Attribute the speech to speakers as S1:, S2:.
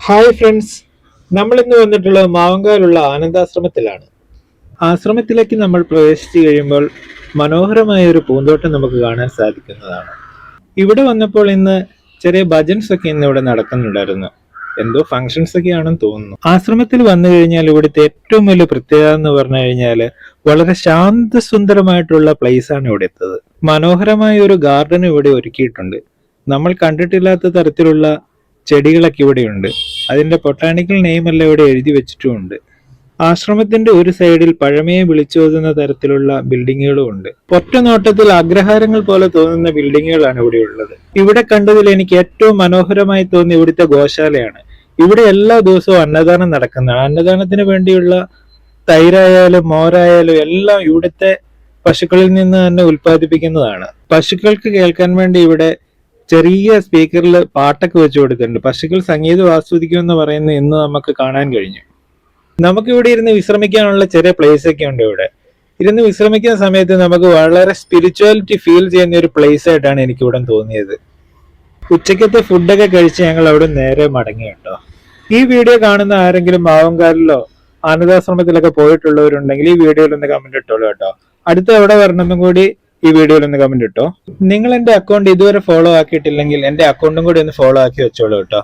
S1: Hi friends, നമ്മൾ ഇന്ന് വന്നിട്ടുള്ളത് മാവങ്കാലുള്ള ആനന്ദാശ്രമത്തിലാണ്. ആശ്രമത്തിലേക്ക് നമ്മൾ പ്രവേശിച്ചു കഴിയുമ്പോൾ മനോഹരമായ ഒരു പൂന്തോട്ടം നമുക്ക് കാണാൻ സാധിക്കുന്നതാണ്. ഇവിടെ വന്നപ്പോൾ ഇന്ന് ചെറിയ ഭജൻസ് ഒക്കെ ഇന്ന് ഇവിടെ നടക്കുന്നുണ്ടായിരുന്നു. എന്തോ ഫങ്ഷൻസ് ഒക്കെ ആണെന്ന് തോന്നുന്നു. ആശ്രമത്തിൽ വന്നു കഴിഞ്ഞാൽ ഇവിടുത്തെ ഏറ്റവും വലിയ പ്രത്യേകത എന്ന് പറഞ്ഞു കഴിഞ്ഞാൽ വളരെ ശാന്തസുന്ദരമായിട്ടുള്ള പ്ലേസ് ആണ് ഇവിടെ എത്തത്. മനോഹരമായ ഒരു ഗാർഡൻ ഇവിടെ ഒരുക്കിയിട്ടുണ്ട്. നമ്മൾ കണ്ടിട്ടില്ലാത്ത തരത്തിലുള്ള ചെടികളൊക്കെ ഇവിടെയുണ്ട്. അതിന്റെ ബൊട്ടാണിക്കൽ നെയിം എല്ലാം ഇവിടെ എഴുതി വെച്ചിട്ടുമുണ്ട്. ആശ്രമത്തിന്റെ ഒരു സൈഡിൽ പഴമയെ വിളിച്ചോതുന്ന തരത്തിലുള്ള ബിൽഡിങ്ങുകളും ഉണ്ട്. ഒറ്റ നോട്ടത്തിൽ അഗ്രഹാരങ്ങൾ പോലെ തോന്നുന്ന ബിൽഡിങ്ങുകളാണ് ഇവിടെ ഉള്ളത്. ഇവിടെ കണ്ടതിൽ എനിക്ക് ഏറ്റവും മനോഹരമായി തോന്നിയ ഇവിടുത്തെ ഗോശാലയാണ്. ഇവിടെ എല്ലാ ദിവസവും അന്നദാനം നടക്കുന്നതാണ്. അന്നദാനത്തിന് വേണ്ടിയുള്ള തൈരായാലും മോരായാലും എല്ലാം ഇവിടുത്തെ പശുക്കളിൽ നിന്ന് തന്നെ ഉൽപ്പാദിപ്പിക്കുന്നതാണ്. പശുക്കൾക്ക് കേൾക്കാൻ വേണ്ടി ഇവിടെ ചെറിയ സ്പീക്കറിൽ പാട്ടൊക്കെ വെച്ച് കൊടുത്തിട്ടുണ്ട്. പശുക്കൾ സംഗീതം ആസ്വദിക്കുമെന്ന് പറയുന്നത് ഇന്ന് നമുക്ക് കാണാൻ കഴിഞ്ഞു. നമുക്കിവിടെ ഇരുന്ന് വിശ്രമിക്കാനുള്ള ചെറിയ പ്ലേസ് ഒക്കെ ഉണ്ട്. ഇവിടെ ഇരുന്ന് വിശ്രമിക്കുന്ന സമയത്ത് നമുക്ക് വളരെ സ്പിരിച്വാലിറ്റി ഫീൽ ചെയ്യുന്ന ഒരു പ്ലേസ് ആയിട്ടാണ് എനിക്ക് ഇവിടെ തോന്നിയത്. ഉച്ചക്കത്തെ ഫുഡൊക്കെ കഴിച്ച് ഞങ്ങൾ അവിടെ നേരെ മടങ്ങി കേട്ടോ. ഈ വീഡിയോ കാണുന്ന ആരെങ്കിലും മാവങ്കാലിലോ ആനന്ദാശ്രമത്തിലൊക്കെ പോയിട്ടുള്ളവരുണ്ടെങ്കിൽ ഈ വീഡിയോയിൽ ഒന്ന് കമന്റ് ഇട്ടോളൂ കേട്ടോ. അടുത്ത എവിടെ വരണമെന്നും കൂടി ഈ വീഡിയോയിൽ ഒന്ന് കമന്റ് ഇട്ടോ. നിങ്ങൾ എന്റെ അക്കൗണ്ട് ഇതുവരെ ഫോളോ ആക്കിയിട്ടില്ലെങ്കിൽ എന്റെ അക്കൗണ്ടും കൂടി ഒന്ന് ഫോളോ ആക്കി വെച്ചോളൂ കേട്ടോ.